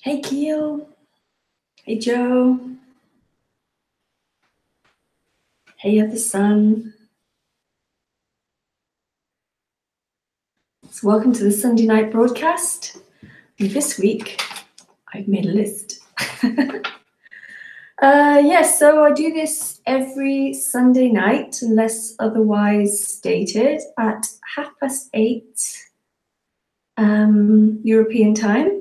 Hey, Keel. Hey, Joe. Hey, of the sun. So welcome to the Sunday night broadcast. And this week, I've made a list. Yes, so I do this every Sunday night, unless otherwise stated, at 8:30 European time.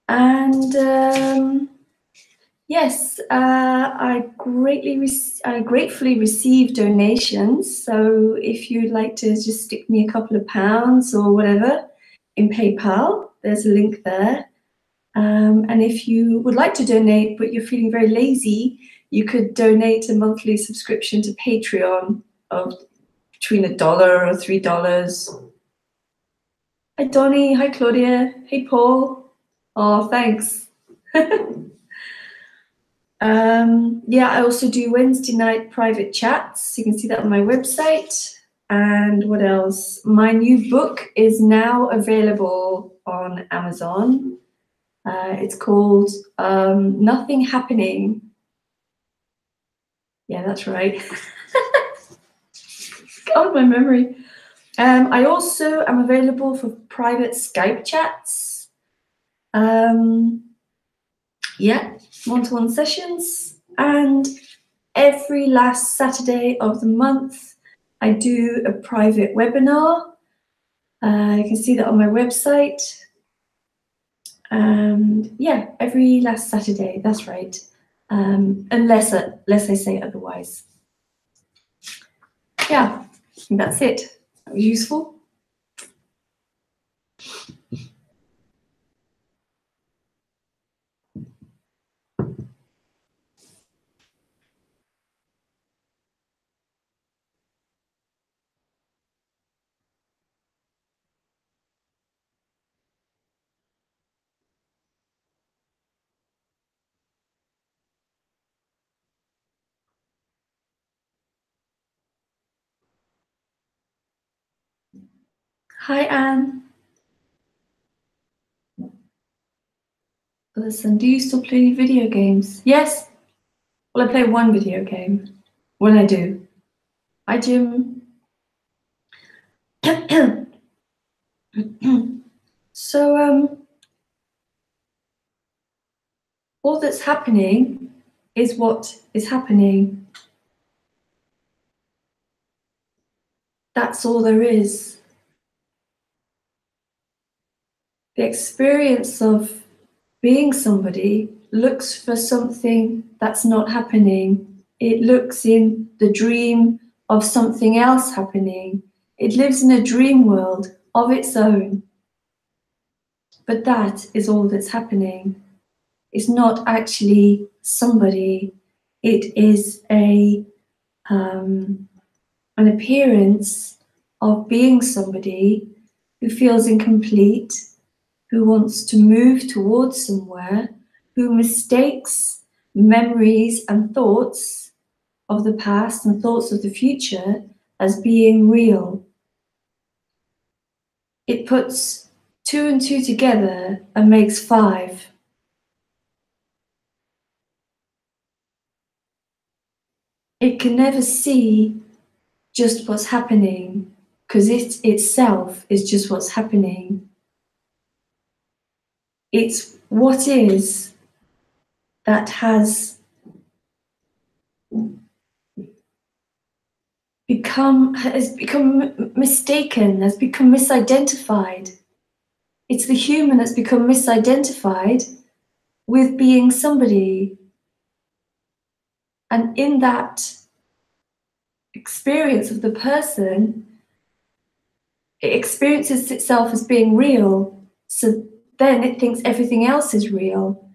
And yes, I gratefully receive donations. So if you'd like to just stick me a couple of pounds or whatever in PayPal, there's a link there. And if you would like to donate, but you're feeling very lazy, you could donate a monthly subscription to Patreon of between $1 or $3. Hi, Donnie. Hi, Claudia. Hey, Paul. Oh, thanks. Yeah, I also do Wednesday night private chats. You can see that on my website. And what else? My new book is now available on Amazon. It's called Nothing Happening. Yeah, that's right. God, my memory. I also am available for private Skype chats. Yeah, one-to-one sessions. And every last Saturday of the month, I do a private webinar. You can see that on my website. And yeah, every last Saturday, that's right. Unless I say otherwise. Yeah, I think that's it. That was useful. Hi, Anne. Listen, do you still play video games? Yes. Well, I play one video game when I do. Hi, Jim. So, all that's happening is what is happening. That's all there is. The experience of being somebody looks for something that's not happening. It looks in the dream of something else happening. It lives in a dream world of its own. But that is all that's happening. It's not actually somebody. It is an appearance of being somebody who feels incomplete, who wants to move towards somewhere, who mistakes memories and thoughts of the past and thoughts of the future as being real. It puts 2 and 2 together and makes 5. It can never see just what's happening because it itself is just what's happening. It's what is that has become mistaken, has become misidentified. It's the human that's become misidentified with being somebody. And in that experience of the person, it experiences itself as being real. So then it thinks everything else is real.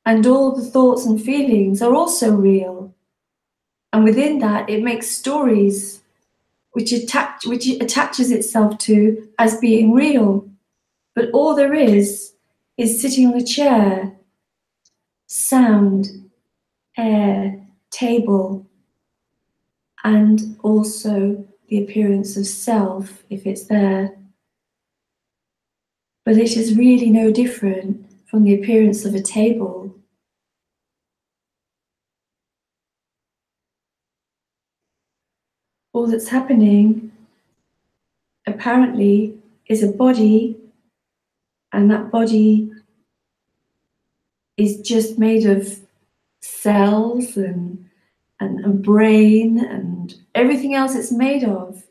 And all the thoughts and feelings are also real. And within that, it makes stories which it attaches itself to as being real. But all there is sitting on a chair, sound, air, table, and also the appearance of self, if it's there. But it is really no different from the appearance of a table. All that's happening, apparently, is a body, and that body is just made of cells and brain and everything else it's made of.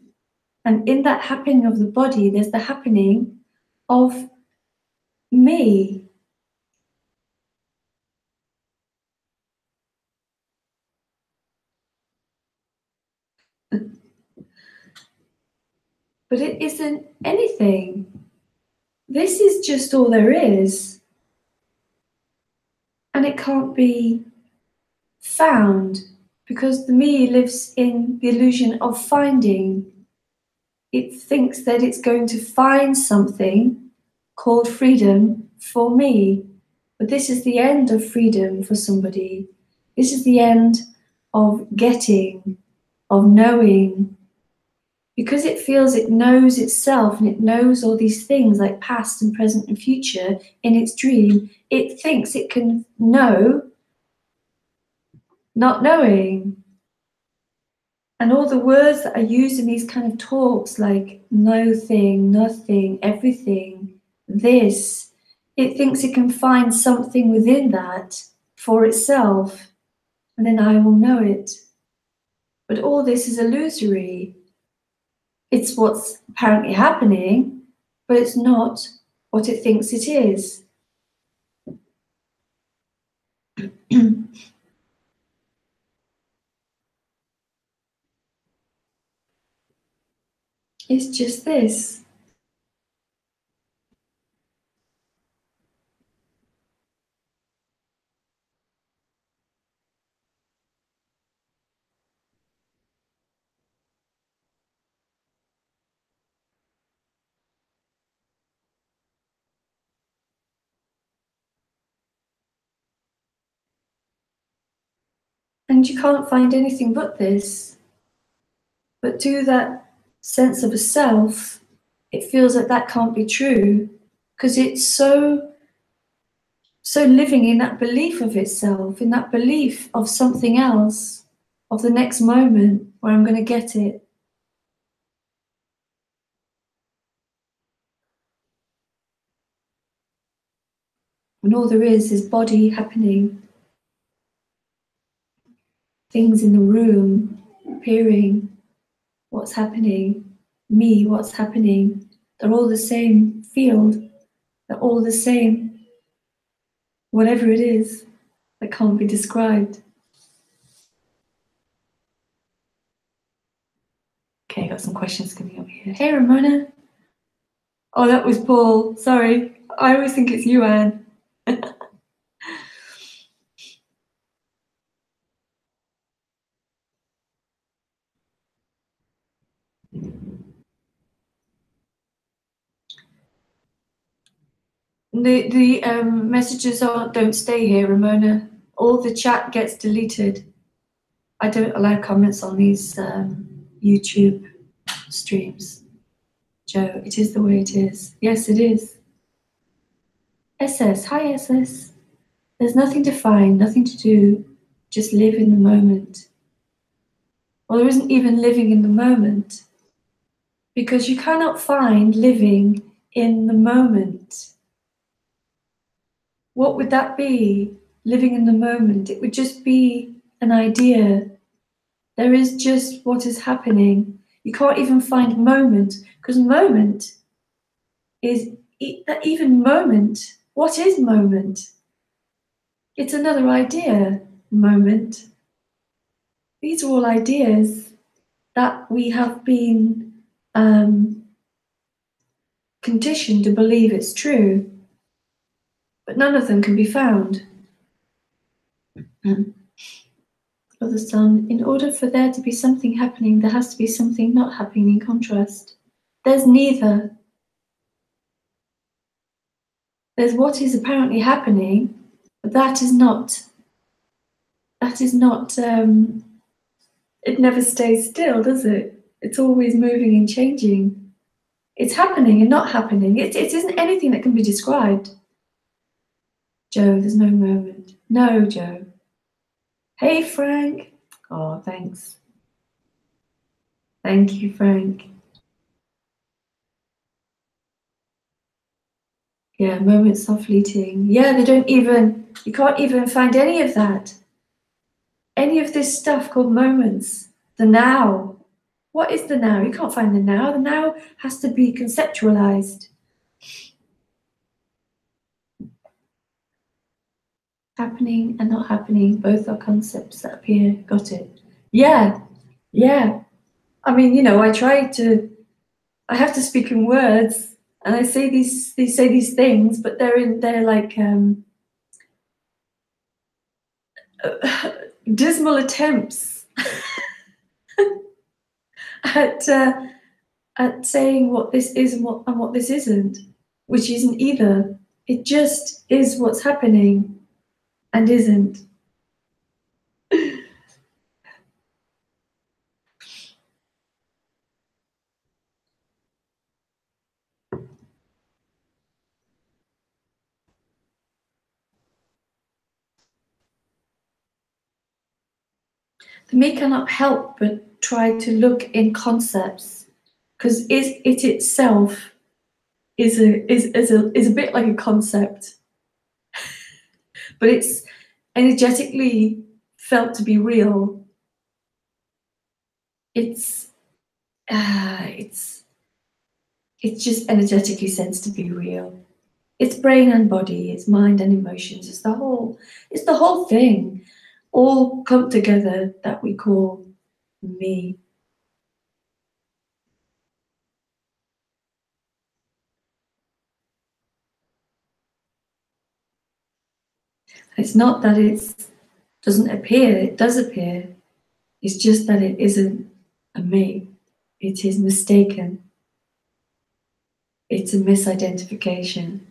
And in that happening of the body, there's the happening of me. But it isn't anything. This is just all there is. And it can't be found because the me lives in the illusion of finding. It thinks that it's going to find something called freedom for me. But this is the end of freedom for somebody. This is the end of getting, of knowing. Because it feels it knows itself and it knows all these things like past and present and future in its dream, it thinks it can know, not knowing. And all the words that are used in these kind of talks, like no thing, nothing, everything, this, it thinks it can find something within that for itself, and then I will know it. But all this is illusory. It's what's apparently happening, but it's not what it thinks it is. It's just this. And you can't find anything but this. But to that sense of a self, it feels like that can't be true because it's so living in that belief of itself, in that belief of something else, of the next moment where I'm going to get it. And all there is body happening, things in the room appearing, what's happening, me, what's happening. They're all the same field, they're all the same, whatever it is that can't be described. Okay, I got some questions coming up here. Hey, Ramona. Oh, that was Paul. Sorry. I always think it's you, Anne. The messages don't stay here, Ramona. All the chat gets deleted. I don't allow comments on these YouTube streams. Joe, it is the way it is. Yes, it is. SS, hi SS. There's nothing to find, nothing to do. Just live in the moment. Well, there isn't even living in the moment because you cannot find living in the moment. What would that be, living in the moment? It would just be an idea. There is just what is happening. You can't even find moment, because moment is, even moment, what is moment? It's another idea, moment. These are all ideas that we have been conditioned to believe it's true, but none of them can be found. Brother Sun, in order for there to be something happening, there has to be something not happening in contrast. There's neither. There's what is apparently happening, but that is not, it never stays still, does it? It's always moving and changing. It's happening and not happening. It isn't anything that can be described. Joe, there's no moment. No, Joe. Hey, Frank. Oh, thanks. Thank you, Frank. Yeah, moments are fleeting. Yeah, they don't even, you can't even find any of that. Any of this stuff called moments. The now. What is the now? You can't find the now. The now has to be conceptualized. Happening and not happening, both are concepts that appear. Got it. Yeah, yeah. I mean, you know, I have to speak in words, and I say these things, but they're like dismal attempts at saying what this is and what this isn't, which isn't either. It just is what's happening and isn't. The me cannot help but try to look in concepts, because it itself is a bit like a concept, but it's energetically felt to be real. It's it's just energetically sensed to be real. It's brain and body, it's mind and emotions, it's the whole thing, all come together that we call me. It's not that it doesn't appear, it does appear. It's just that it isn't a me. It is mistaken. It's a misidentification.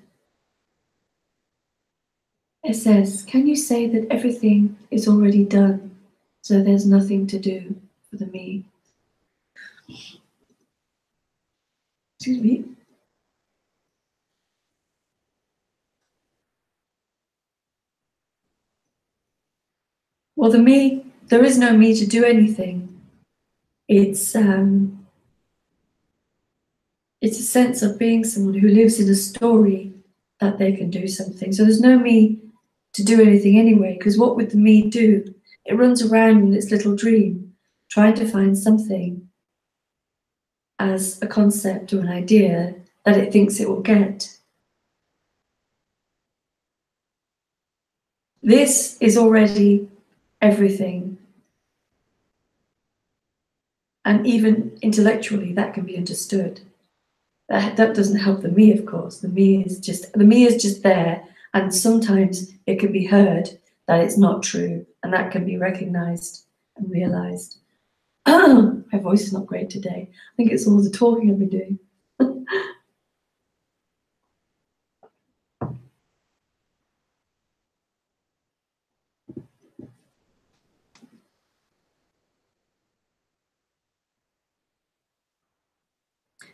It says, can you say that everything is already done, so there's nothing to do for the me? Excuse me. Well, the me, there is no me to do anything. It's a sense of being someone who lives in a story that they can do something. So there's no me to do anything anyway, because what would the me do? It runs around in its little dream, trying to find something as a concept or an idea that it thinks it will get. This is already everything. And even intellectually, that can be understood. That doesn't help the me, of course. The me is just there, and sometimes it can be heard that it's not true, and that can be recognized and realized. My voice is not great today. I think it's all the talking I've been doing.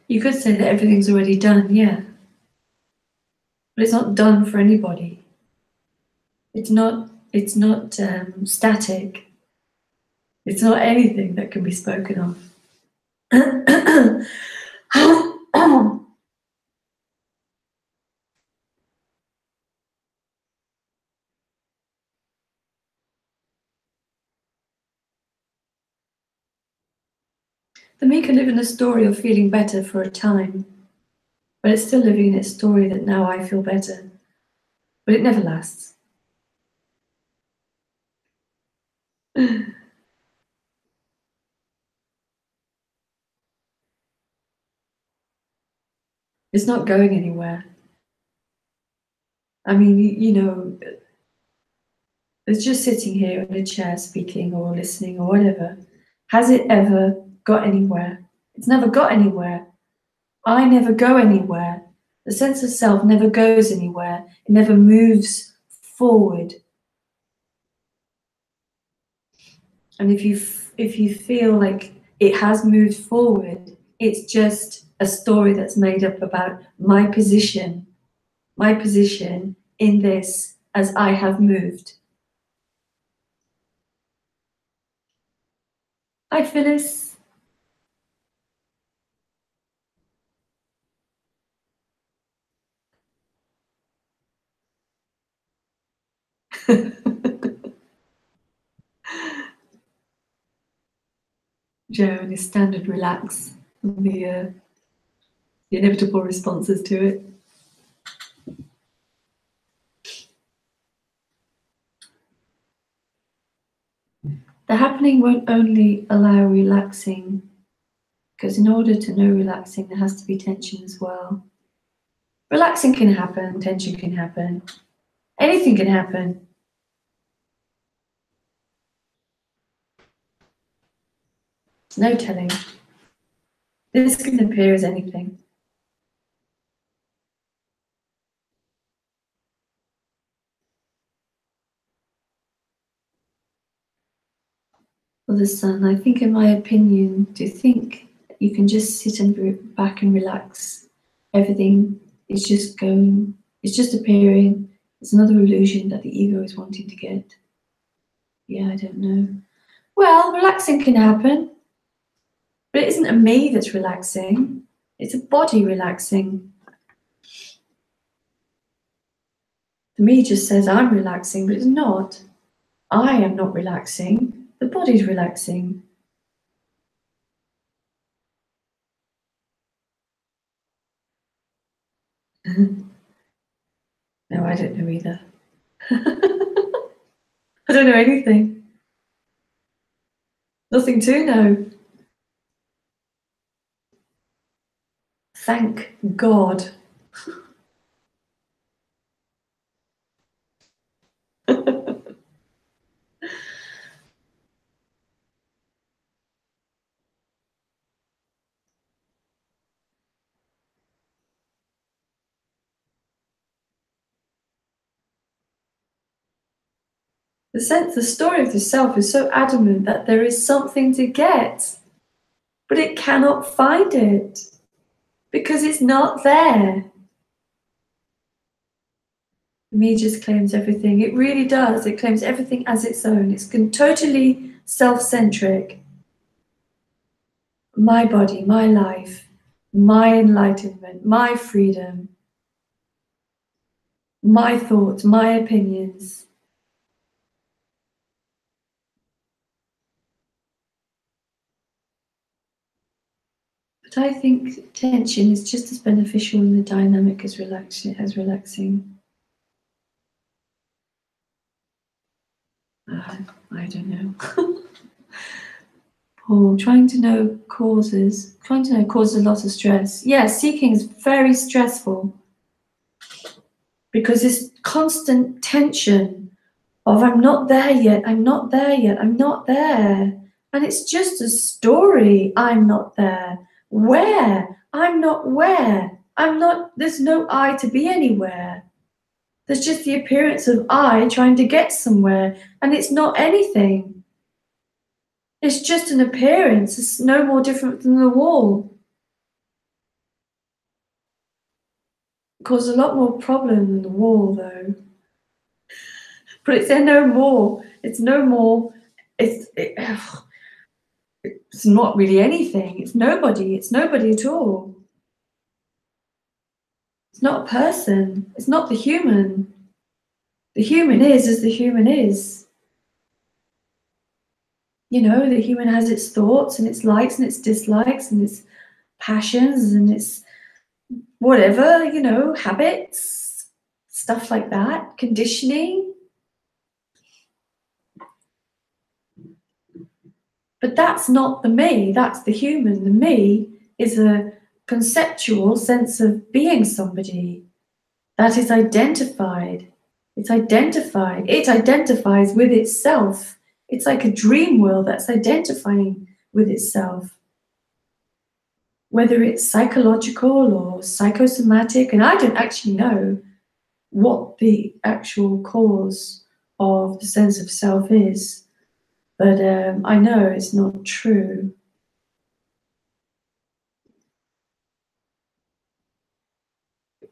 You could say that everything's already done, yeah. But it's not done for anybody. It's not static. It's not anything that can be spoken of. The me can live in a story of feeling better for a time, but it's still living in its story that now I feel better. But it never lasts. It's not going anywhere. I mean, you know, it's just sitting here in a chair speaking or listening or whatever. Has it ever got anywhere? It's never got anywhere. I never go anywhere. The sense of self never goes anywhere. It never moves forward. And if you feel like it has moved forward, it's just a story that's made up about my position in this as I have moved. Hi, Phyllis. Joe and his standard relax, and the inevitable responses to it. The happening won't only allow relaxing, because in order to know relaxing, there has to be tension as well. Relaxing can happen, tension can happen, anything can happen. There's no telling. This can appear as anything. For the sun, I think, in my opinion, to think you can just sit and back and relax. Everything is just going, it's just appearing. It's another illusion that the ego is wanting to get. Yeah, I don't know. Well, relaxing can happen, but it isn't a me that's relaxing. It's a body relaxing. The me just says I'm relaxing, but it's not. I am not relaxing. The body's relaxing. No, I don't know either. I don't know anything. Nothing to know. Thank God. The story of the self is so adamant that there is something to get, but it cannot find it because it's not there. Me just claims everything. It really does. It claims everything as its own. It's totally self-centric. My body, my life, my enlightenment, my freedom, my thoughts, my opinions. But I think tension is just as beneficial in the dynamic as relaxing. I don't know. Paul, trying to know causes a lot of stress. Yes, seeking is very stressful because this constant tension of I'm not there yet, I'm not there yet, I'm not there. And it's just a story. I'm not there. Where? I'm not where. I'm not, there's no I to be anywhere. There's just the appearance of I trying to get somewhere, and it's not anything. It's just an appearance. It's no more different than the wall. It caused a lot more problem than the wall, though. But it's there no more. It's no more. It's not really anything. It's nobody. It's nobody at all. It's not a person. It's not the human. The human is as the human is. You know, the human has its thoughts and its likes and its dislikes and its passions and its whatever, you know, habits, stuff like that, conditioning. But that's not the me, that's the human. The me is a conceptual sense of being somebody that is identified. It's identified. It identifies with itself. It's like a dream world that's identifying with itself. Whether it's psychological or psychosomatic, and I don't actually know what the actual cause of the sense of self is, but I know it's not true.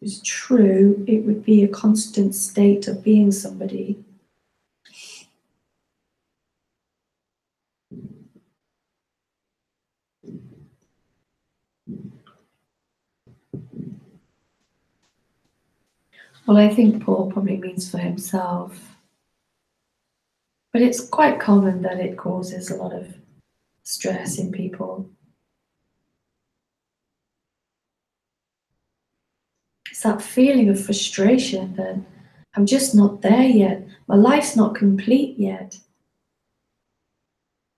was true, it would be a constant state of being somebody. Well, I think Paul probably means for himself. But it's quite common that it causes a lot of stress in people. It's that feeling of frustration that I'm just not there yet. My life's not complete yet.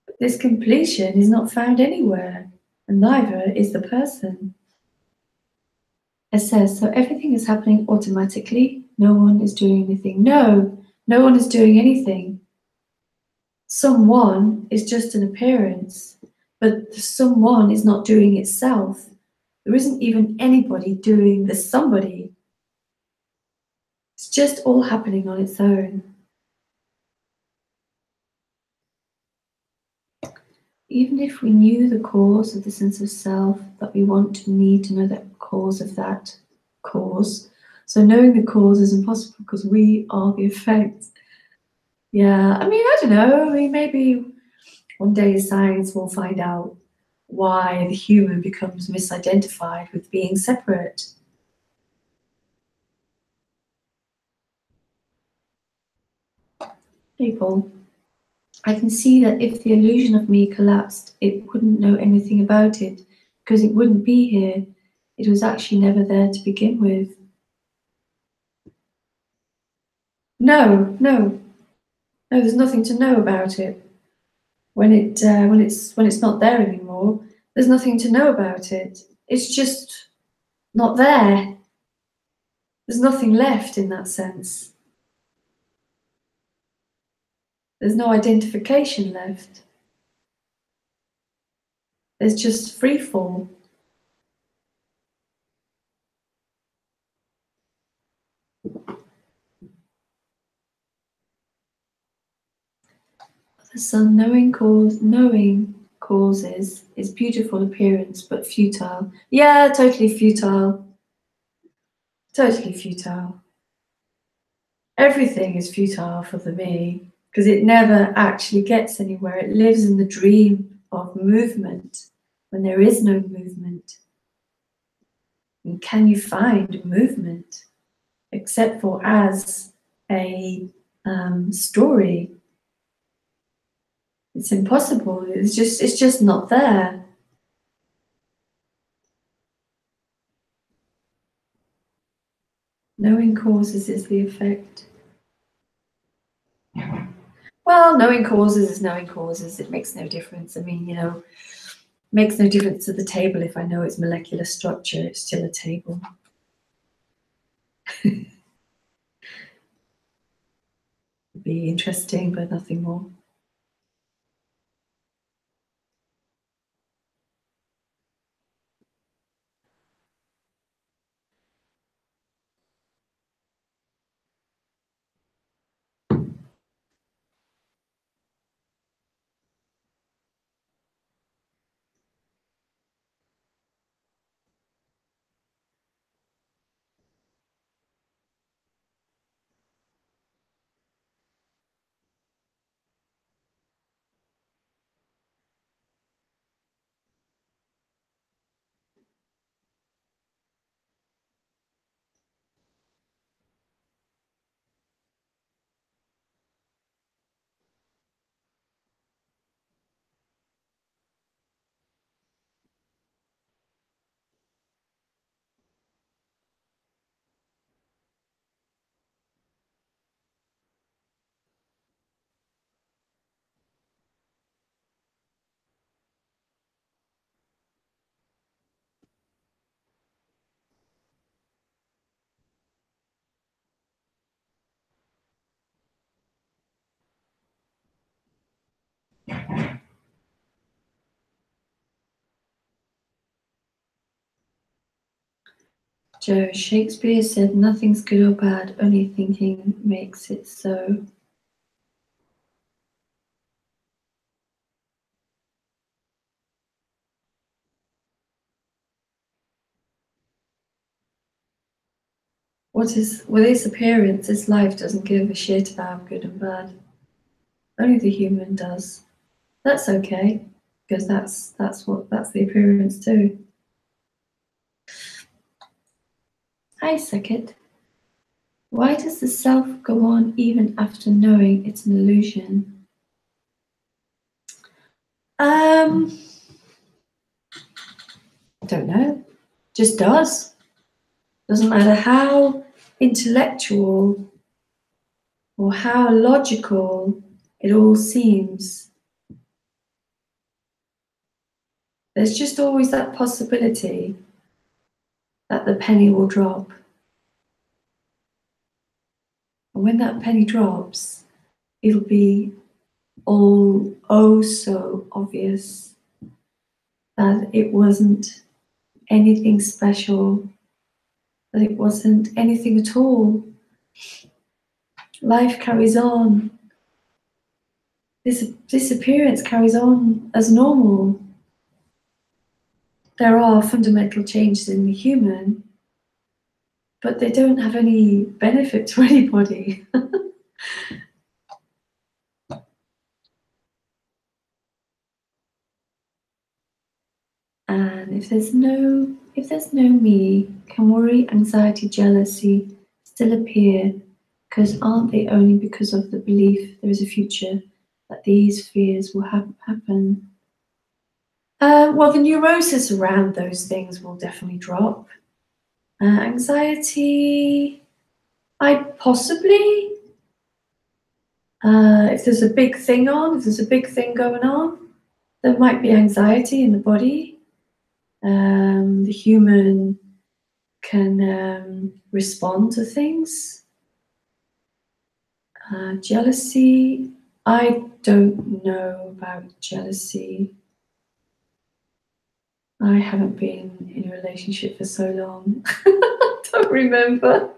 But this completion is not found anywhere, and neither is the person. It says, so everything is happening automatically. No one is doing anything. No, no one is doing anything. Someone is just an appearance, but the someone is not doing itself. There isn't even anybody doing the somebody. It's just all happening on its own. Even if we knew the cause of the sense of self that we want to need to know the cause of that cause. So knowing the cause is impossible because we are the effect. Yeah, I mean, I don't know. I mean, maybe one day science will find out why the human becomes misidentified with being separate. People, I can see that if the illusion of me collapsed, it wouldn't know anything about it because it wouldn't be here. It was actually never there to begin with. No, no, no. There's nothing to know about it. When it's not there anymore, there's nothing to know about it. It's just not there. There's nothing left in that sense. There's no identification left. There's just free fall. The sun knowing causes is beautiful appearance, but futile. Yeah, totally futile. Totally futile. Everything is futile for the me because it never actually gets anywhere. It lives in the dream of movement when there is no movement. And can you find movement except for as a story? It's impossible. It's just not there. Knowing causes is the effect. Well, knowing causes is knowing causes. It makes no difference. I mean, makes no difference to the table if I know its molecular structure. It's still a table. It'd be interesting, but nothing more. Joe, Shakespeare said nothing's good or bad, only thinking makes it so. with its appearance, its life doesn't give a shit about good and bad. Only the human does. That's okay, because that's the appearance too. Hi, Sekit. Why does the self go on even after knowing it's an illusion? I don't know. Just does. Doesn't matter how intellectual or how logical it all seems. There's just always that possibility that the penny will drop. And when that penny drops, it'll be all oh so obvious that it wasn't anything special, that it wasn't anything at all. Life carries on. This appearance carries on as normal. There are fundamental changes in the human, but they don't have any benefit to anybody. And if there's no me, can worry, anxiety, jealousy still appear? Because aren't they only because of the belief there is a future that these fears will happen? Well, the neurosis around those things will definitely drop. Anxiety, I possibly. If there's a big thing going on, there might be anxiety in the body. The human can respond to things. Jealousy, I don't know about jealousy. I haven't been in a relationship for so long. I don't remember.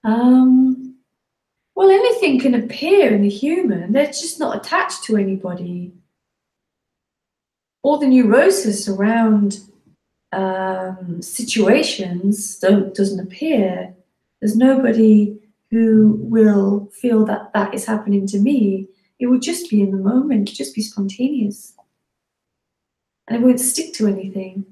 Well, anything can appear in the human. They're just not attached to anybody. All the neurosis around situations doesn't appear. There's nobody who will feel that that is happening to me. It would just be in the moment, just be spontaneous. And it won't stick to anything.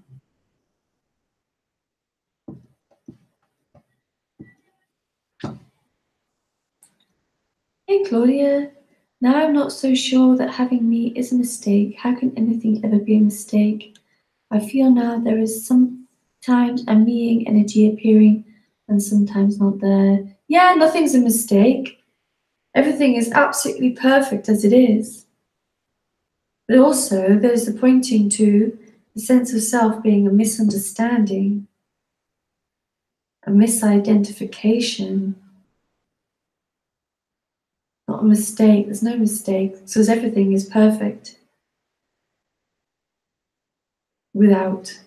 Hey, Claudia. Now I'm not so sure that having me is a mistake. How can anything ever be a mistake? I feel now there is sometimes a meing energy appearing and sometimes not there. Yeah, nothing's a mistake. Everything is absolutely perfect as it is. But also, there's the pointing to the sense of self being a misunderstanding, a misidentification, not a mistake. There's no mistake, because everything is perfect without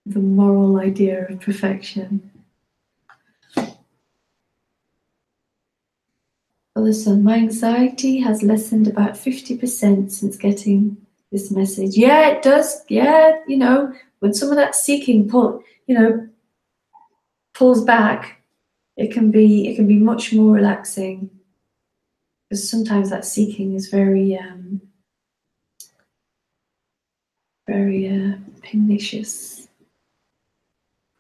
the moral idea of perfection. Well, listen, my anxiety has lessened about 50% since getting this message. Yeah, it does. Yeah, when some of that seeking pulls back, it can be much more relaxing. Because sometimes that seeking is very pernicious.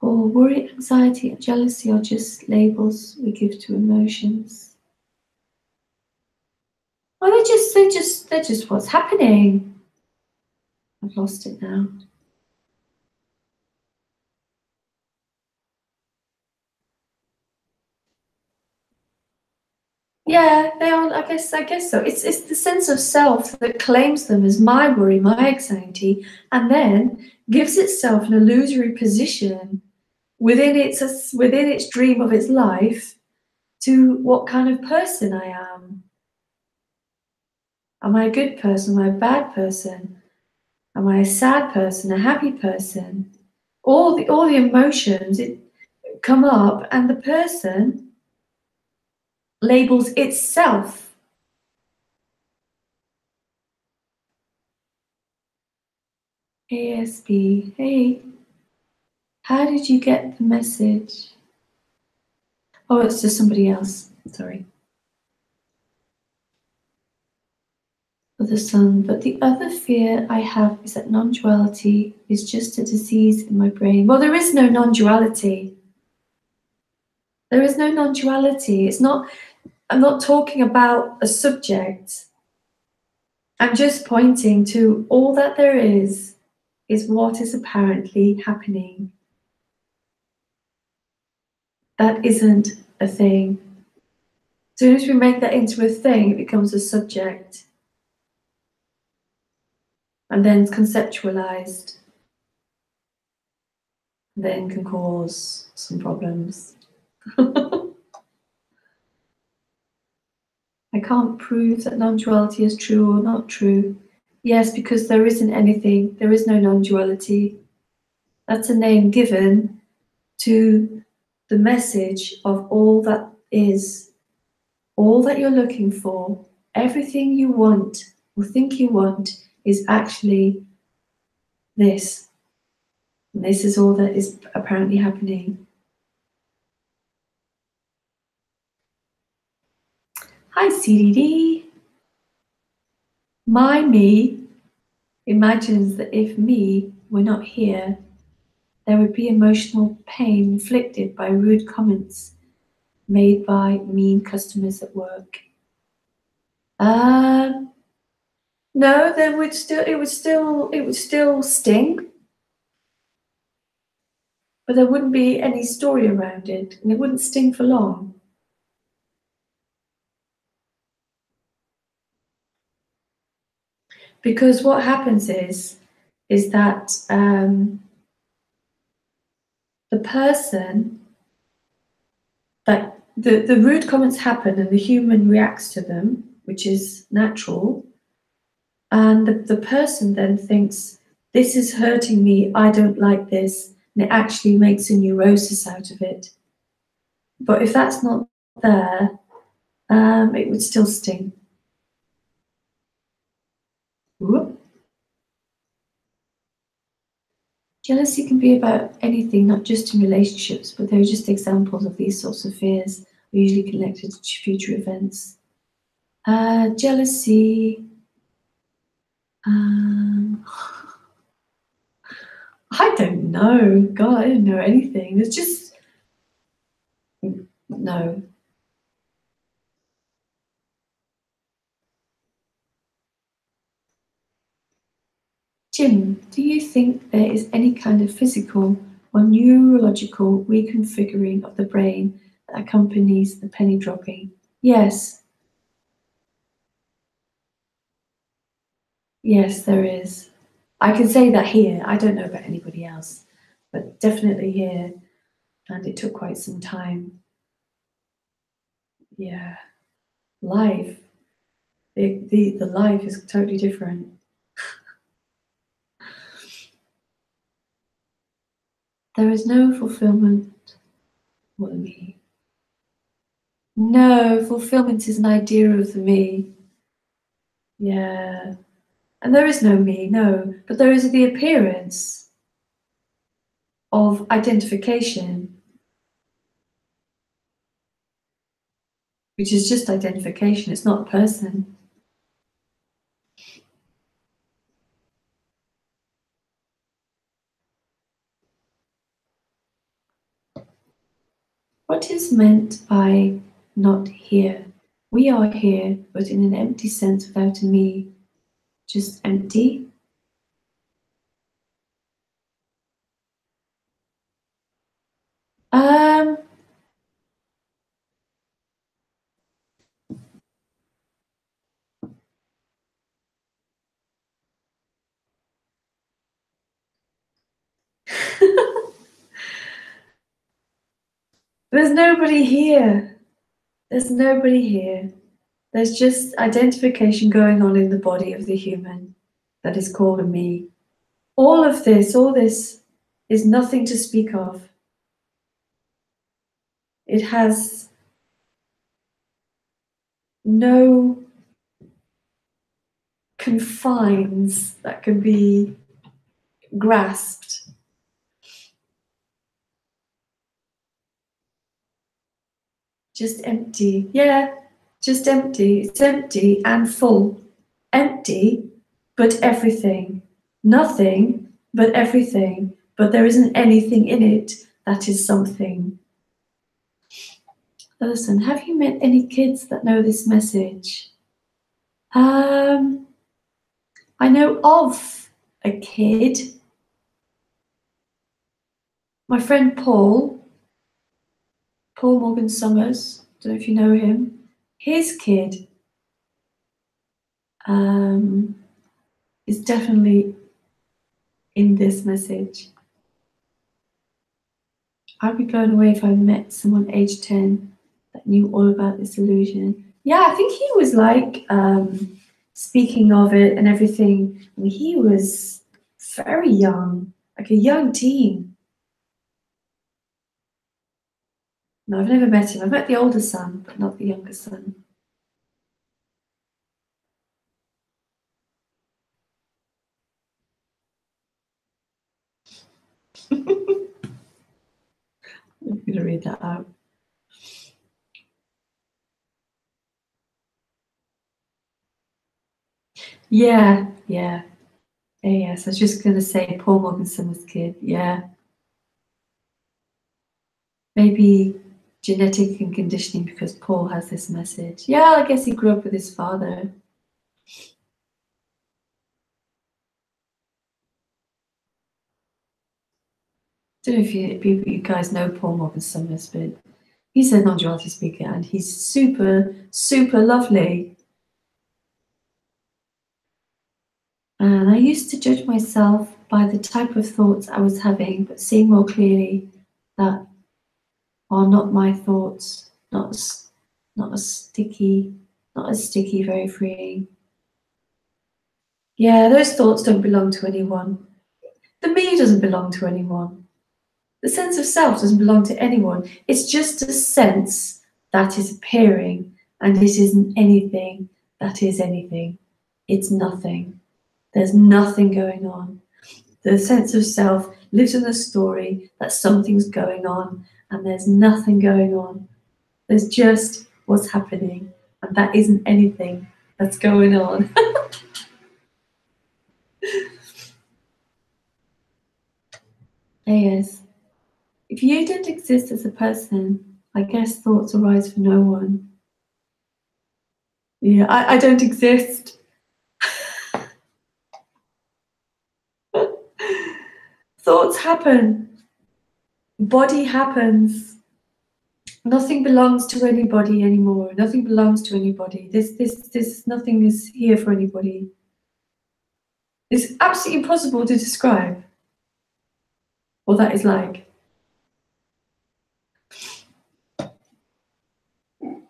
Or worry, anxiety, and jealousy are just labels we give to emotions. Well, they're just what's happening. I've lost it now. Yeah, they are. I guess so. It's the sense of self that claims them as my worry, my anxiety, and then gives itself an illusory position within its dream of its life to what kind of person I am. Am I a good person? Am I a bad person? Am I a sad person? A happy person? All the emotions come up, and the person labels itself. ASB, hey, how did you get the message? Oh, it's just somebody else. Sorry. For the sun. But the other fear I have is that non-duality is just a disease in my brain. Well, there is no non-duality. There is no non-duality. It's not, I'm not talking about a subject. I'm just pointing to all that there is what is apparently happening. That isn't a thing. As soon as we make that into a thing, it becomes a subject. And then it's conceptualized. Then can cause some problems. I can't prove that non-duality is true or not true. Yes, because there isn't anything, there is no non-duality. That's a name given to the message of all that is, all that you're looking for, everything you want or think you want is actually this. And this is all that is apparently happening. Hi, CDD. My me imagines that if me were not here, there would be emotional pain inflicted by rude comments made by mean customers at work. No, there would still it would still sting, but there wouldn't be any story around it, and it wouldn't sting for long. Because what happens is that the person that the rude comments happen and the human reacts to them, which is natural, and the person then thinks, this is hurting me, I don't like this, and it actually makes a neurosis out of it. But if that's not there, it would still sting. Whoop. Jealousy can be about anything, not just in relationships, but they're just examples of these sorts of fears, are usually connected to future events. Jealousy. I don't know. God, I don't know anything. There's just no. Jim, do you think there is any kind of physical or neurological reconfiguring of the brain that accompanies the penny dropping? Yes. Yes, there is. I can say that here. I don't know about anybody else, but definitely here. And it took quite some time. Yeah. Life. The life is totally different. There is no fulfillment for the me. No, fulfillment is an idea of the me. Yeah. And there is no me, no. But there is the appearance of identification, which is just identification. It's not a person. What is meant by not here? We are here, but in an empty sense without a me. Just empty. There's nobody here. There's nobody here. There's just identification going on in the body of the human that is called a me. All this is nothing to speak of. It has no confines that can be grasped. Just empty. Yeah, just empty. It's empty and full. Empty, but everything. Nothing, but everything. But there isn't anything in it that is something. Listen, have you met any kids that know this message? I know of a kid. My friend Paul Morgan Summers, don't know if you know him. His kid is definitely in this message. I'd be blown away if I met someone age 10 that knew all about this illusion. Yeah, I think he was like speaking of it and everything. I mean, he was very young, like a young teen. No, I've never met him. I've met the older son, but not the younger son. I'm going to read that out. Yeah. Yes, I was just going to say Paul Morgan Summers' kid. Yeah. Maybe genetic and conditioning because Paul has this message. Yeah, I guess he grew up with his father. I don't know if you guys know Paul Morgan Summers, but he's a non-duality speaker and he's super, super lovely. And I used to judge myself by the type of thoughts I was having, but seeing more clearly that are not my thoughts, not as sticky, very freeing. Yeah, those thoughts don't belong to anyone. The me doesn't belong to anyone. The sense of self doesn't belong to anyone. It's just a sense that is appearing, and it isn't anything that is anything. It's nothing. There's nothing going on. The sense of self lives in the story that something's going on, and there's nothing going on. There's just what's happening, and that isn't anything that's going on. Yes. If you don't exist as a person, I guess thoughts arise for no one. Yeah, I don't exist. Thoughts happen. Body happens. Nothing belongs to anybody anymore. Nothing belongs to anybody. This nothing is here for anybody. It's absolutely impossible to describe what that is like.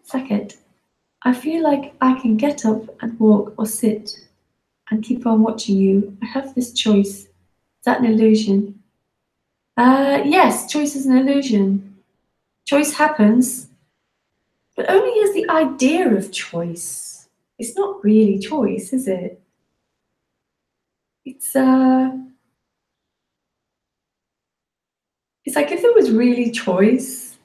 Second, I feel like I can get up and walk or sit and keep on watching you. I have this choice. Is that an illusion? Yes, choice is an illusion. Choice happens, but only as the idea of choice. It's not really choice, is it? It's like if there was really choice,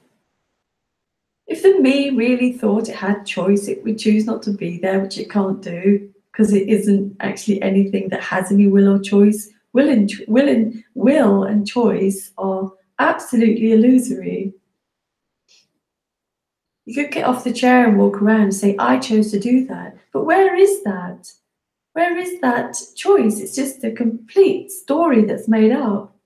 if the me really thought it had choice, it would choose not to be there, which it can't do, because it isn't actually anything that has any will or choice. Will and choice are absolutely illusory. You could get off the chair and walk around and say, I chose to do that. But where is that? Where is that choice? It's just a complete story that's made up.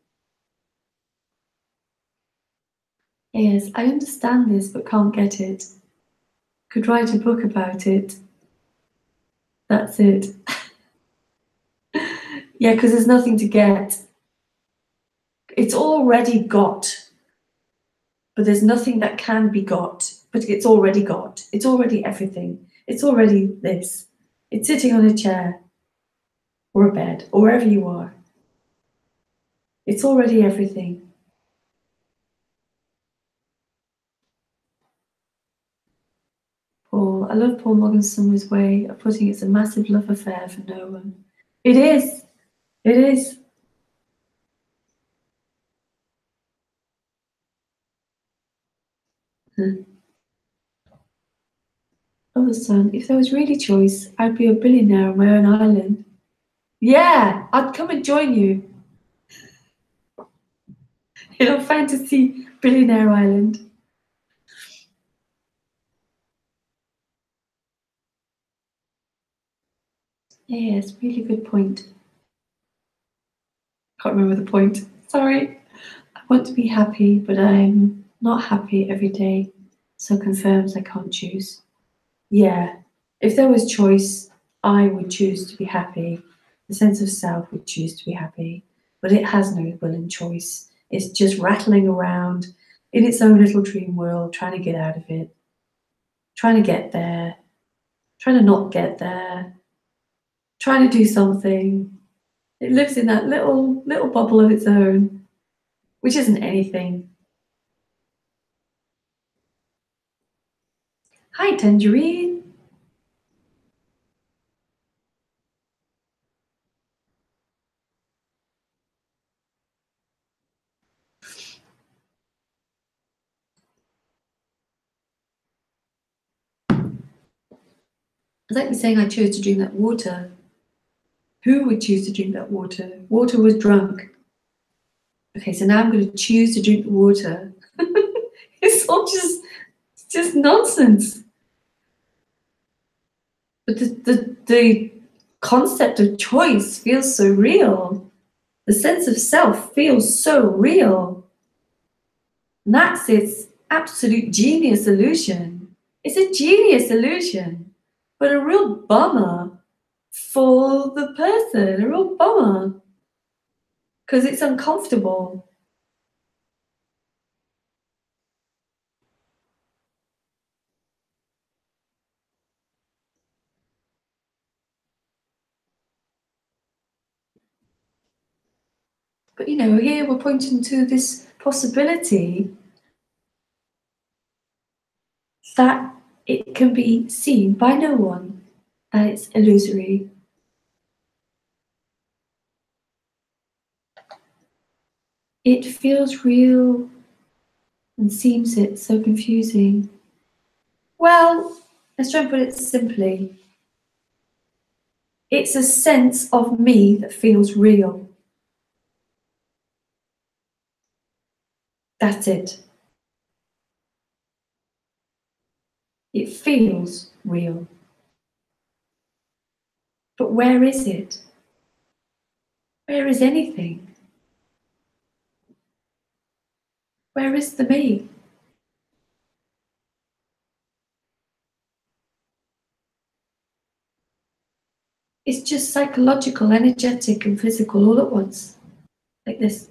Yes, I understand this, but can't get it. Could write a book about it. That's it. Yeah, because there's nothing to get. It's already got. But there's nothing that can be got. But it's already got. It's already everything. It's already this. It's sitting on a chair or a bed or wherever you are. It's already everything. Paul, I love Paul Morgan Summers' way of putting it's a massive love affair for no one. It is. It is. Oh, son, if there was really choice, I'd be a billionaire on my own island. Yeah, I'd come and join you in a fantasy billionaire island. Yes, really good point. Can't remember the point. Sorry. I want to be happy, but I'm not happy every day. So confirms I can't choose. Yeah, if there was choice, I would choose to be happy. The sense of self would choose to be happy, but it has no will and choice. It's just rattling around in its own little dream world, trying to get out of it, trying to get there, trying to not get there, trying to do something. It lives in that little bubble of its own, which isn't anything. Hi, Tangerine. It's like me saying I chose to drink that water. Who would choose to drink that water? Water was drunk. Okay, so now I'm going to choose to drink the water. It's all just nonsense. But the concept of choice feels so real. The sense of self feels so real. And that's its absolute genius illusion. It's a genius illusion, but a real bummer for the person, a real bummer, because it's uncomfortable. But here we're pointing to this possibility that it can be seen by no one, that it's illusory. It feels real and seems it so confusing. Well, let's try and put it simply. It's a sense of me that feels real. That's it. It feels real. But where is it? Where is anything? Where is the me? It's just psychological, energetic, and physical all at once. Like this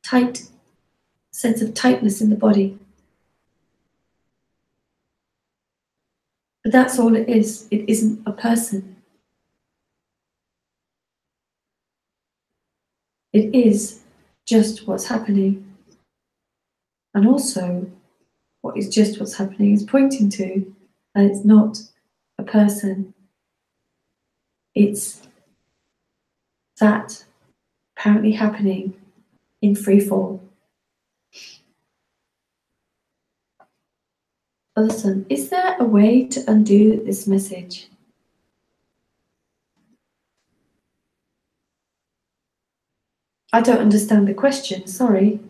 tight sense of tightness in the body. But that's all it is. It isn't a person. It is just what's happening. And also, what is just what's happening is pointing to that it's not a person. It's that apparently happening in free fall. Listen, is there a way to undo this message? I don't understand the question, sorry.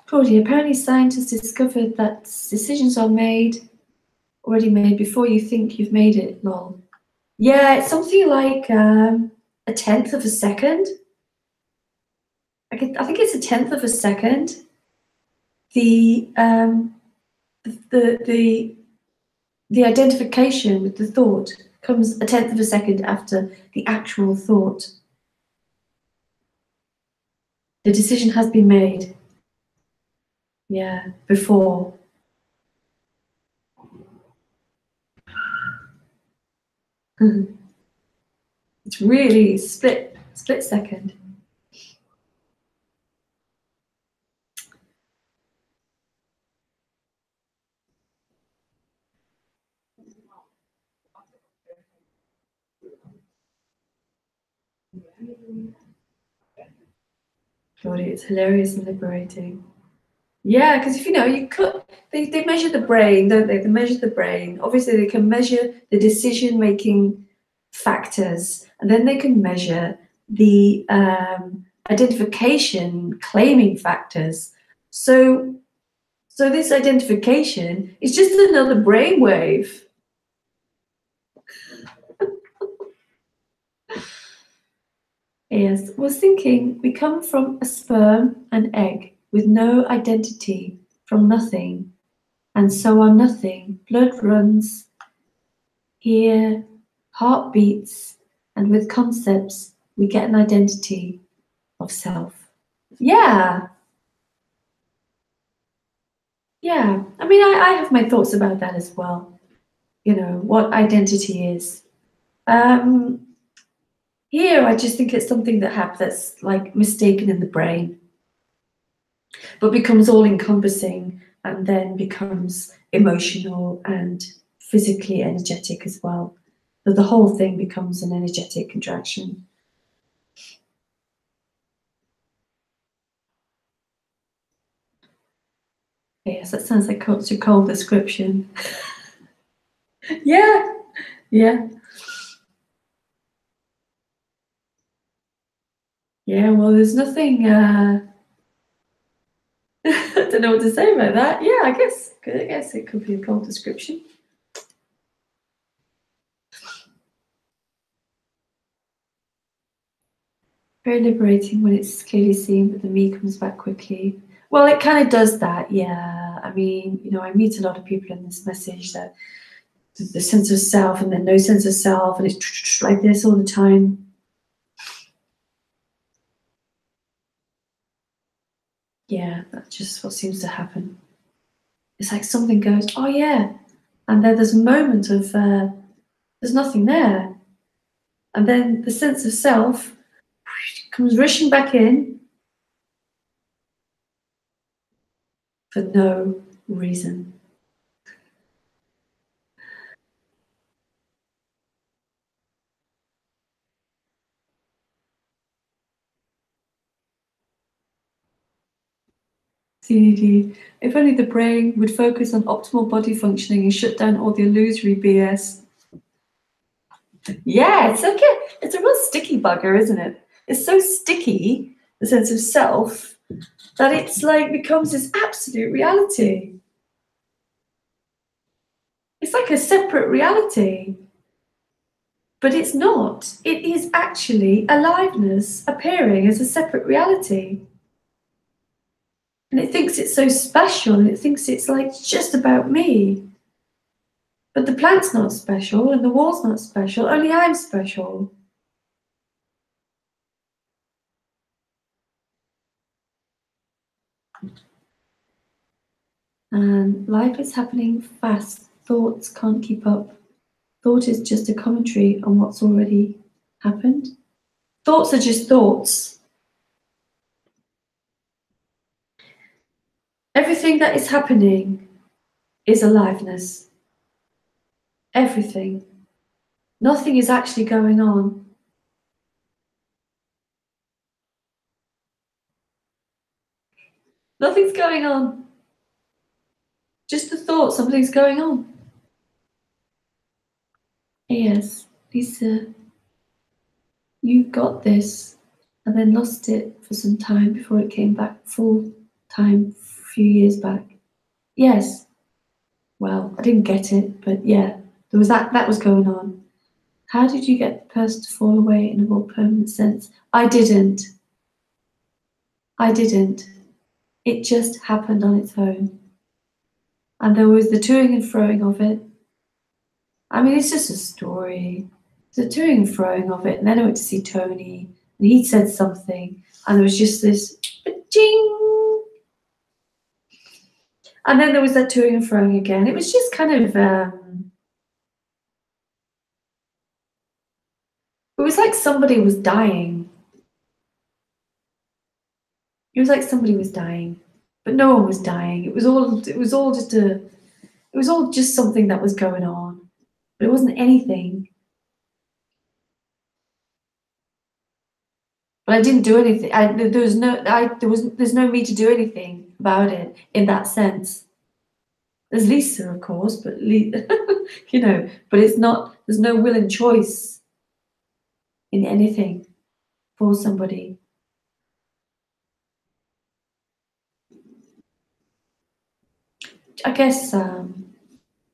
Claudia, apparently scientists discovered that decisions are already made before you think you've made it, lol. Yeah, it's something like a tenth of a second. I think it's a tenth of a second. The the the identification with the thought comes a tenth of a second after the actual thought. The decision has been made. Yeah, before. It's really split second. thought it's hilarious and liberating. Yeah, because if you know, they measure the brain, don't they? They measure the brain. Obviously, they can measure the decision-making factors, and then they can measure the identification claiming factors. So this identification is just another brainwave. Yes, I was thinking we come from a sperm and egg with no identity, from nothing, and so are nothing. Blood runs here, heart beats, and with concepts we get an identity of self. Yeah, yeah. I mean, I have my thoughts about that as well. You know, what identity is. Here, I just think it's something that happens that's like mistaken in the brain, but becomes all encompassing and then becomes emotional and physically energetic as well. So the whole thing becomes an energetic contraction. Yes, that sounds like such a cold description. Yeah, yeah. Yeah, well, there's nothing, I don't know what to say about that. Yeah, I guess it could be a cold description. Very liberating when it's clearly seen, but the me comes back quickly. Well, it kind of does that, yeah. I mean, you know, I meet a lot of people in this message that the sense of self and then no sense of self, and it's like this all the time. Yeah, that's just what seems to happen. It's like something goes, oh yeah, and then there's a moment of there's nothing there, and then the sense of self comes rushing back in for no reason. CDD. If only the brain would focus on optimal body functioning and shut down all the illusory BS. Yeah, it's okay. It's a real sticky bugger, isn't it? It's so sticky, the sense of self, that it's like becomes this absolute reality. It's like a separate reality. But it's not. It is actually aliveness appearing as a separate reality. And it thinks it's so special, and it thinks it's like just about me. But the plant's not special, and the wall's not special, only I'm special. And life is happening fast. Thoughts can't keep up. Thought is just a commentary on what's already happened. Thoughts are just thoughts. Everything that is happening is aliveness. Everything. Nothing is actually going on. Nothing's going on. Just the thought something's going on. Yes, Lisa, you got this, and then lost it for some time before it came back full time a few years back. Yes. Well, I didn't get it, but yeah, there was that was going on. How did you get the person to fall away in a more permanent sense? I didn't. I didn't. It just happened on its own. And there was the toing and froing of it. I mean, it's just a story. The toing and froing of it, and then I went to see Tony, and he said something, and there was just this ching, and then there was that toing and froing again. It was just kind of, it was like somebody was dying. It was like somebody was dying, but no one was dying. It was all just something that was going on, but it wasn't anything. But I didn't do anything. There's no me to do anything about it in that sense. There's Lisa, of course, but but it's not. There's no will and choice in anything for somebody. I guess,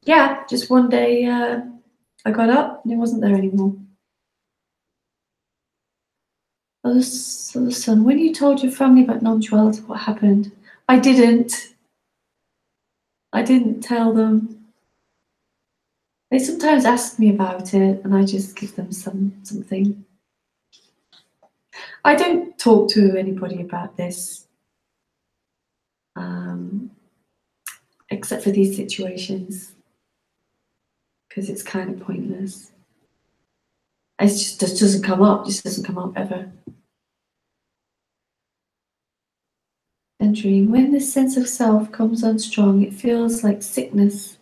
yeah. Just one day, I got up and it wasn't there anymore. Other son, when you told your family about non-duality, what happened? I didn't. I didn't tell them. They sometimes ask me about it, and I just give them something. I don't talk to anybody about this, except for these situations, because it's kind of pointless. It just doesn't come up. Just doesn't come up ever. Entering. When this sense of self comes on strong, it feels like sickness.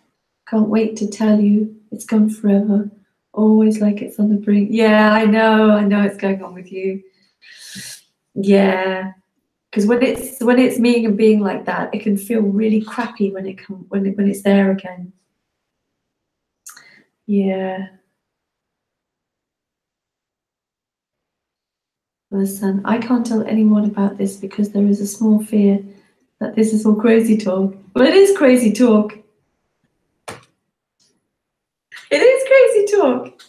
Can't wait to tell you it's gone forever. Always like it's on the brink. Yeah, I know it's going on with you. Yeah, because when it's me and being like that, it can feel really crappy when it's there again. Yeah. Listen, I can't tell anyone about this because there is a small fear that this is all crazy talk. Well, it is crazy talk. It is crazy talk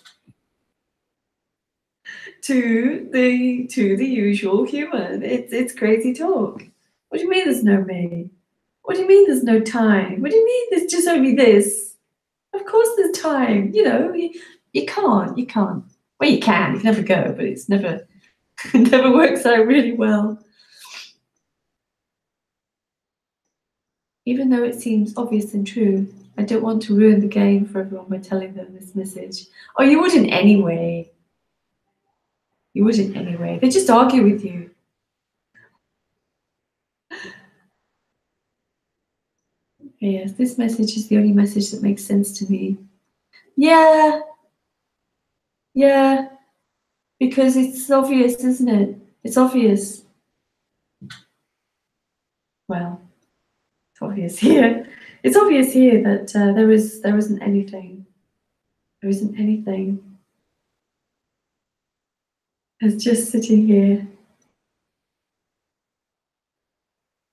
to the usual human. It's crazy talk. What do you mean there's no me? What do you mean there's no time? What do you mean there's just only this? Of course there's time. You can't. Well, you can never go, but it's never it never works out really well. Even though it seems obvious and true, I don't want to ruin the game for everyone by telling them this message. Oh, you wouldn't anyway. You wouldn't anyway. They just argue with you. Yes, this message is the only message that makes sense to me. Yeah. Yeah. Because it's obvious, isn't it? It's obvious. Well, it's obvious here. It's obvious here that there isn't anything. There isn't anything. It's just sitting here.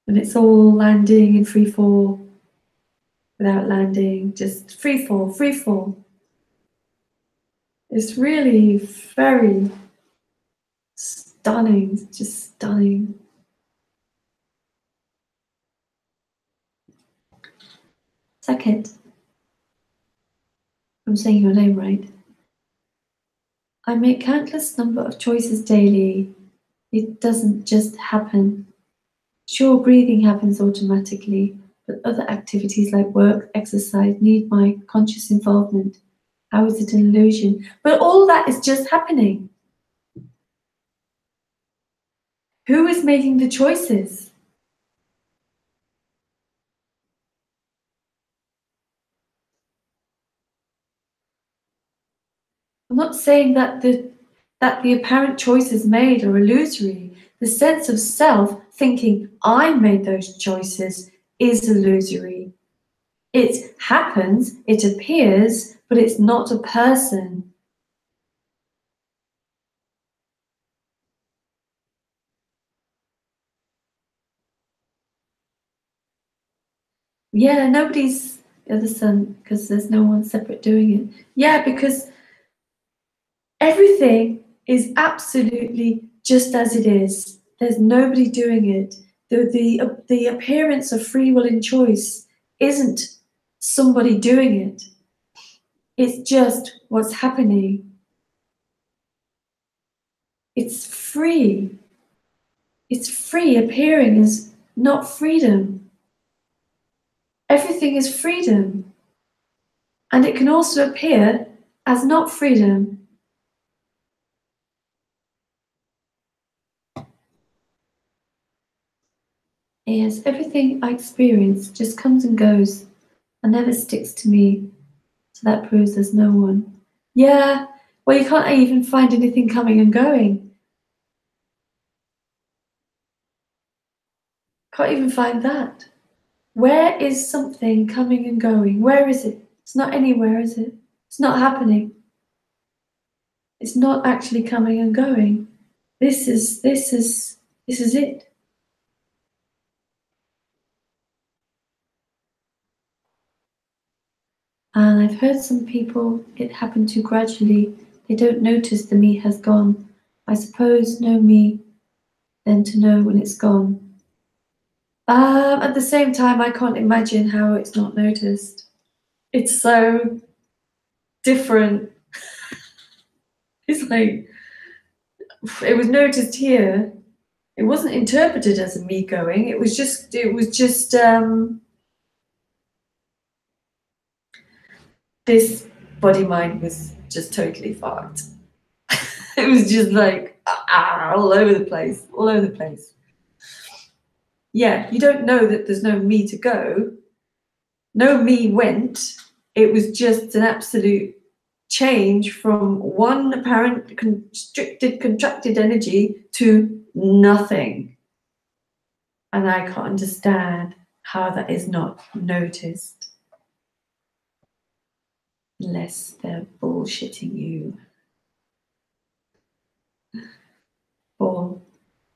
And it's all landing in free fall. Without landing, just free fall, free fall. It's really very stunning, just stunning. Second, I'm saying your name right. I make countless number of choices daily. It doesn't just happen. Sure, breathing happens automatically, but other activities like work, exercise need my conscious involvement. How is it an illusion? But all that is just happening. Who is making the choices? I'm not saying that the apparent choices made are illusory. The sense of self thinking I made those choices is illusory. It happens, it appears, but it's not a person. Yeah, nobody's the other son because there's no one separate doing it. Yeah, because everything is absolutely just as it is. There's nobody doing it. The appearance of free will and choice isn't somebody doing it. It's just what's happening. It's free. It's free. Appearing is not freedom. Everything is freedom. And it can also appear as not freedom. Yes, everything I experience just comes and goes and never sticks to me. So that proves there's no one. Yeah, well, you can't even find anything coming and going. Can't even find that. Where is something coming and going? Where is it? It's not anywhere, is it? It's not happening. It's not actually coming and going. This is it. And I've heard some people it happened to gradually. They don't notice the me has gone. I suppose know me, then to know when it's gone. At the same time, I can't imagine how it's not noticed. It's so different. It's like, it was noticed here. It wasn't interpreted as a me going. It was just this body mind was just totally fucked. It was just like all over the place, all over the place. Yeah, you don't know that there's no me to go. No me went. It was just an absolute change from one apparent constricted, contracted energy to nothing. And I can't understand how that is not noticed. Unless they're bullshitting you. Or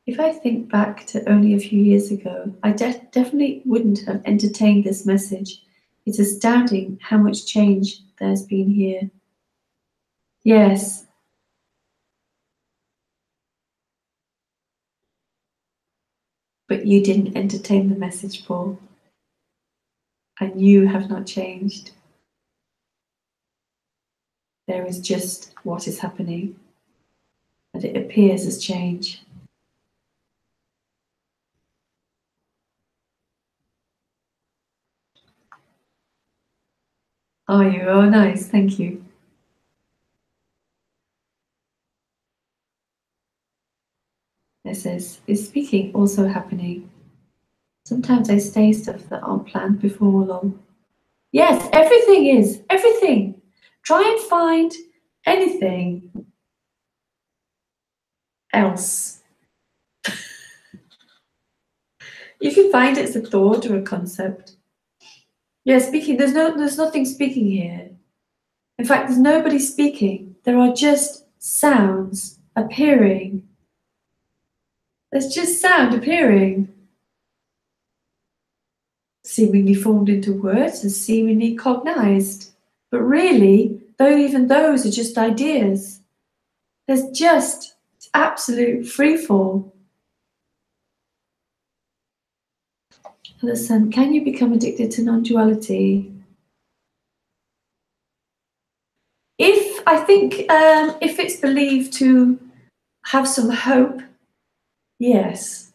if I think back to only a few years ago, I definitely wouldn't have entertained this message. It's astounding how much change there's been here. Yes. But you didn't entertain the message, Paul. And you have not changed. There is just what is happening. And it appears as change. Are you? Oh, nice. Thank you. It says, is speaking also happening? Sometimes I say stuff that aren't planned before long. Yes, everything is. Everything. Try and find anything else. You can find it as a thought or a concept. Yeah, speaking. There's nothing speaking here. In fact, there's nobody speaking. There are just sounds appearing. There's just sound appearing. Seemingly formed into words and seemingly cognized. But really, though even those are just ideas. There's just absolute freefall. Listen, can you become addicted to non-duality? I think if it's believed to have some hope, yes.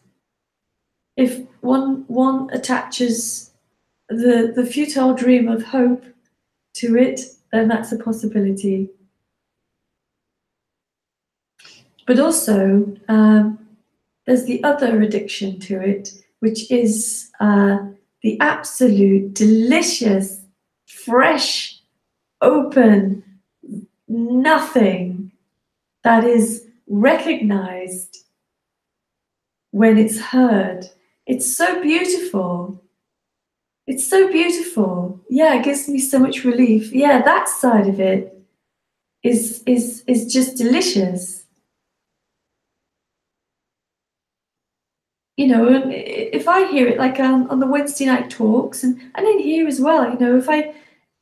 If one attaches the futile dream of hope to it, then that's a possibility. But also, there's the other addiction to it, which is the absolute delicious, fresh, open nothing that is recognized when it's heard. It's so beautiful. It's so beautiful. Yeah, it gives me so much relief. Yeah, that side of it is just delicious. You know, and if I hear it like on the Wednesday night talks and in here as well, you know, if I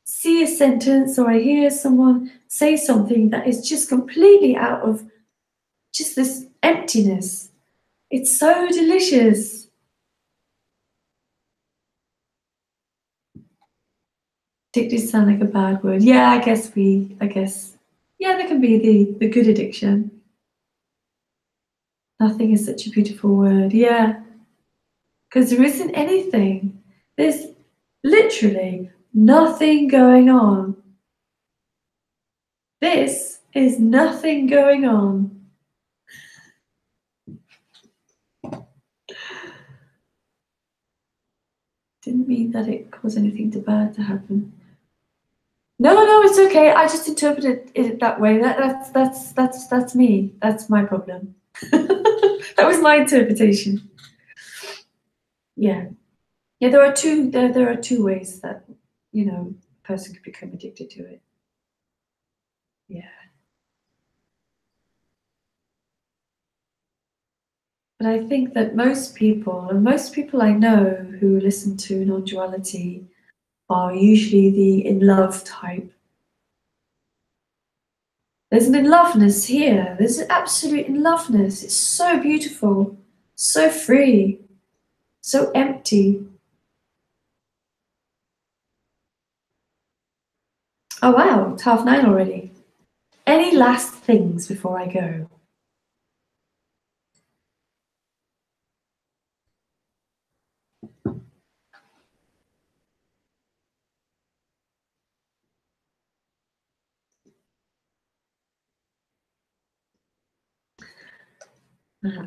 see a sentence or I hear someone say something that is just completely out of just this emptiness, it's so delicious. Addicted sound like a bad word. Yeah, I guess. Yeah, there can be the good addiction. Nothing is such a beautiful word. Yeah. Because there isn't anything. There's literally nothing going on. This is nothing going on. Didn't mean that it caused anything bad to happen. No, it's okay. I just interpreted it that way. That's me. That's my problem. That was my interpretation. Yeah. Yeah, there are two ways that, you know, a person could become addicted to it. Yeah. But I think that most people, and most people I know who listen to non-duality, are usually the in love type. There's an in loveness here. There's an absolute in loveness. It's so beautiful, so free, so empty. Oh wow, it's 9:30 already. Any last things before I go?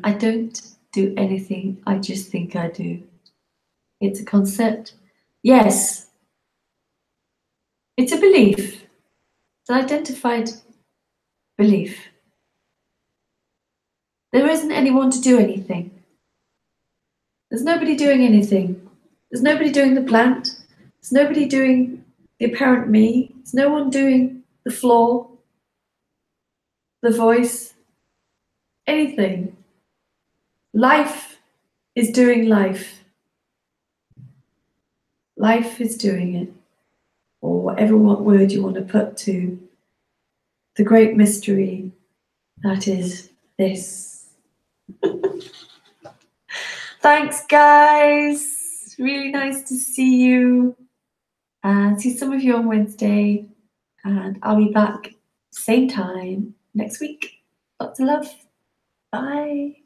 I don't do anything, I just think I do. It's a concept. Yes, it's a belief. It's an identified belief. There isn't anyone to do anything. There's nobody doing anything. There's nobody doing the plant. There's nobody doing the apparent me. There's no one doing the floor, the voice, anything. Life is doing life. Life is doing it. Or whatever word you want to put to the great mystery that is this. Thanks, guys. Really nice to see you. And see some of you on Wednesday. And I'll be back same time next week. Lots of love. Bye.